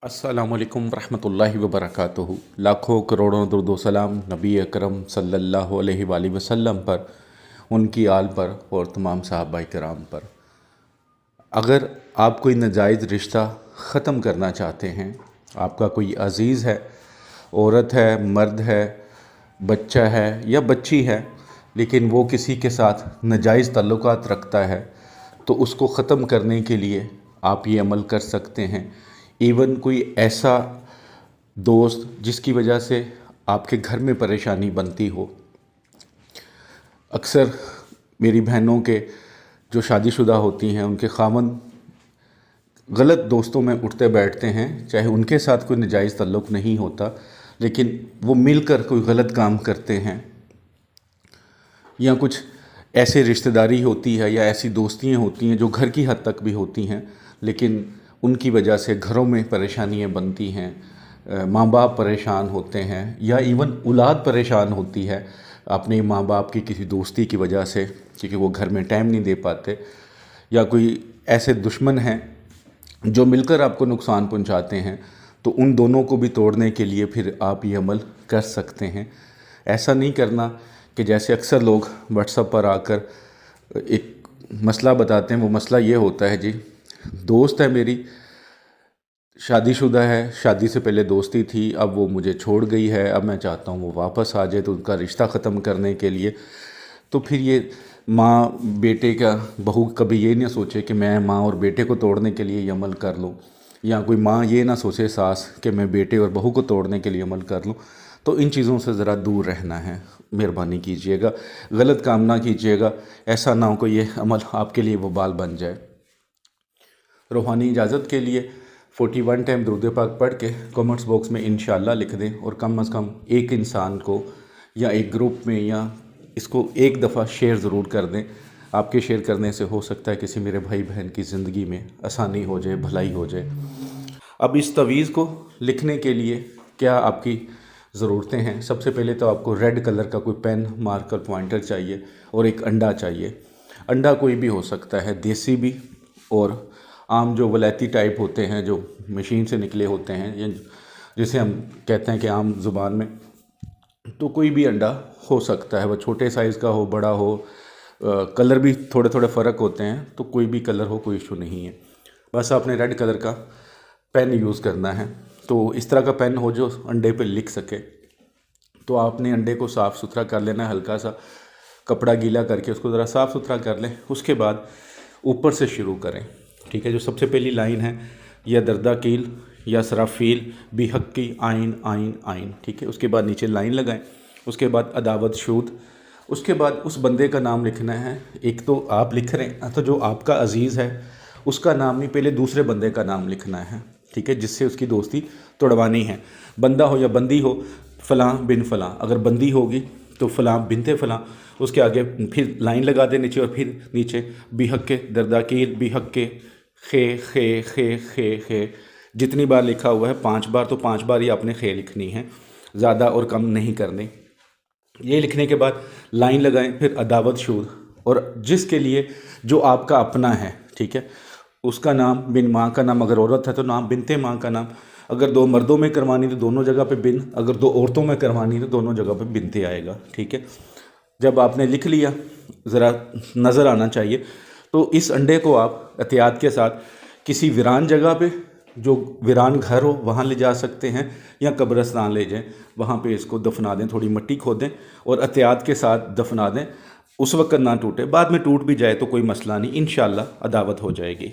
अस्सलामुअलैकुम रहमतुल्लाहि व बरकातुहू। लाखों करोड़ों दुरूद सलाम नबी अकरम सल्लल्लाहु अलैहि वसल्लम पर, उनकी आल पर और तमाम सहाबाए किराम पर। अगर आप कोई नाजायज़ रिश्ता ख़त्म करना चाहते हैं, आपका कोई अज़ीज़ है, औरत है, मर्द है, बच्चा है या बच्ची है, लेकिन वो किसी के साथ नाजायज़ ताल्लुकात रखता है, तो उसको ख़त्म करने के लिए आप ये अमल कर सकते हैं। इवन कोई ऐसा दोस्त जिसकी वजह से आपके घर में परेशानी बनती हो। अक्सर मेरी बहनों के जो शादीशुदा होती हैं, उनके ख़ावंद गलत दोस्तों में उठते बैठते हैं, चाहे उनके साथ कोई नाजायज़ ताल्लुक़ नहीं होता, लेकिन वो मिलकर कोई गलत काम करते हैं, या कुछ ऐसे रिश्तेदारी होती है या ऐसी दोस्तियाँ होती हैं जो घर की हद तक भी होती हैं, लेकिन उनकी वजह से घरों में परेशानियाँ बनती हैं, माँ बाप परेशान होते हैं या इवन औलाद परेशान होती है अपने माँ बाप की किसी दोस्ती की वजह से, क्योंकि वो घर में टाइम नहीं दे पाते, या कोई ऐसे दुश्मन हैं जो मिलकर आपको नुकसान पहुंचाते हैं। तो उन दोनों को भी तोड़ने के लिए फिर आप ये अमल कर सकते हैं। ऐसा नहीं करना कि जैसे अक्सर लोग व्हाट्सएप पर आकर एक मसला बताते हैं। वो मसला ये होता है, जी दोस्त है मेरी, शादीशुदा है, शादी से पहले दोस्ती थी, अब वो मुझे छोड़ गई है, अब मैं चाहता हूँ वो वापस आ जाए, तो उनका रिश्ता ख़त्म करने के लिए। तो फिर ये माँ बेटे का, बहू कभी ये ना सोचे कि मैं माँ और बेटे को तोड़ने के लिए ये अमल कर लूँ, या कोई माँ ये ना सोचे सास कि मैं बेटे और बहू को तोड़ने के लिए अमल कर लूँ। तो इन चीज़ों से ज़रा दूर रहना है, मेहरबानी कीजिएगा, गलत काम ना कीजिएगा। ऐसा ना हो कि ये अमल आपके लिए वबाल बन जाए। रूहानी इजाज़त के लिए 41 टाइम दुरूद पाक पढ़ के कमेंट्स बॉक्स में इंशाअल्लाह लिख दें, और कम से कम एक इंसान को या एक ग्रुप में या इसको एक दफ़ा शेयर ज़रूर कर दें। आपके शेयर करने से हो सकता है किसी मेरे भाई बहन की ज़िंदगी में आसानी हो जाए, भलाई हो जाए। अब इस तवीज़ को लिखने के लिए क्या आपकी ज़रूरतें हैं? सबसे पहले तो आपको रेड कलर का कोई पेन, मार्कर, पॉइंटर चाहिए, और एक अंडा चाहिए। अंडा कोई भी हो सकता है, देसी भी और आम जो वलैती टाइप होते हैं, जो मशीन से निकले होते हैं, या जिसे हम कहते हैं कि आम ज़ुबान में, तो कोई भी अंडा हो सकता है। वह छोटे साइज़ का हो, बड़ा हो, कलर भी थोड़े थोड़े फ़र्क होते हैं, तो कोई भी कलर हो, कोई इशू नहीं है। बस आपने रेड कलर का पेन यूज़ करना है। तो इस तरह का पेन हो जो अंडे पे लिख सके। तो आपने अंडे को साफ़ सुथरा कर लेना है, हल्का सा कपड़ा गीला करके उसको ज़रा साफ़ सुथरा कर लें। उसके बाद ऊपर से शुरू करें, ठीक है। जो सबसे पहली लाइन है, या दर्दा कील या सराफील बिहक्की आइन आइन आइन, ठीक है। उसके बाद नीचे लाइन लगाएं। उसके बाद अदावत शूद। उसके बाद उस बंदे का नाम लिखना है। एक तो आप लिख रहे हैं, तो जो आपका अजीज़ है उसका नाम नहीं, पहले दूसरे बंदे का नाम लिखना है, ठीक है, जिससे उसकी दोस्ती तोड़वानी है। बंदा हो या बंदी हो, फ़लाँ बिन फ़लाँ, अगर बंदी होगी तो फ़लाँ बिनते फ़लाँ। उसके आगे फिर लाइन लगा दे नीचे, और फिर नीचे बिहक्के दर्दाकील बिहक्के खे खे खे खे खे। जितनी बार लिखा हुआ है 5 बार, तो 5 बार ही आपने खे लिखनी है, ज़्यादा और कम नहीं करनी। ये लिखने के बाद लाइन लगाएं, फिर अदावत शूद, और जिसके लिए जो आपका अपना है, ठीक है, उसका नाम, बिन माँ का नाम, अगर औरत है तो नाम, बिनते माँ का नाम। अगर 2 मर्दों में करवानी तो दोनों जगह पे बिन, अगर 2 औरतों में करवानी तो दोनों जगह पे बिनते आएगा, ठीक है। जब आपने लिख लिया, ज़रा नज़र आना चाहिए, तो इस अंडे को आप एहतियात के साथ किसी वीरान जगह पे, जो वीरान घर हो, वहाँ ले जा सकते हैं, या कब्रिस्तान ले जाएं, वहाँ पे इसको दफना दें, थोड़ी मिट्टी खोदें और एहतियात के साथ दफना दें। उस वक्त ना टूटे, बाद में टूट भी जाए तो कोई मसला नहीं, इंशाअल्लाह अदावत हो जाएगी।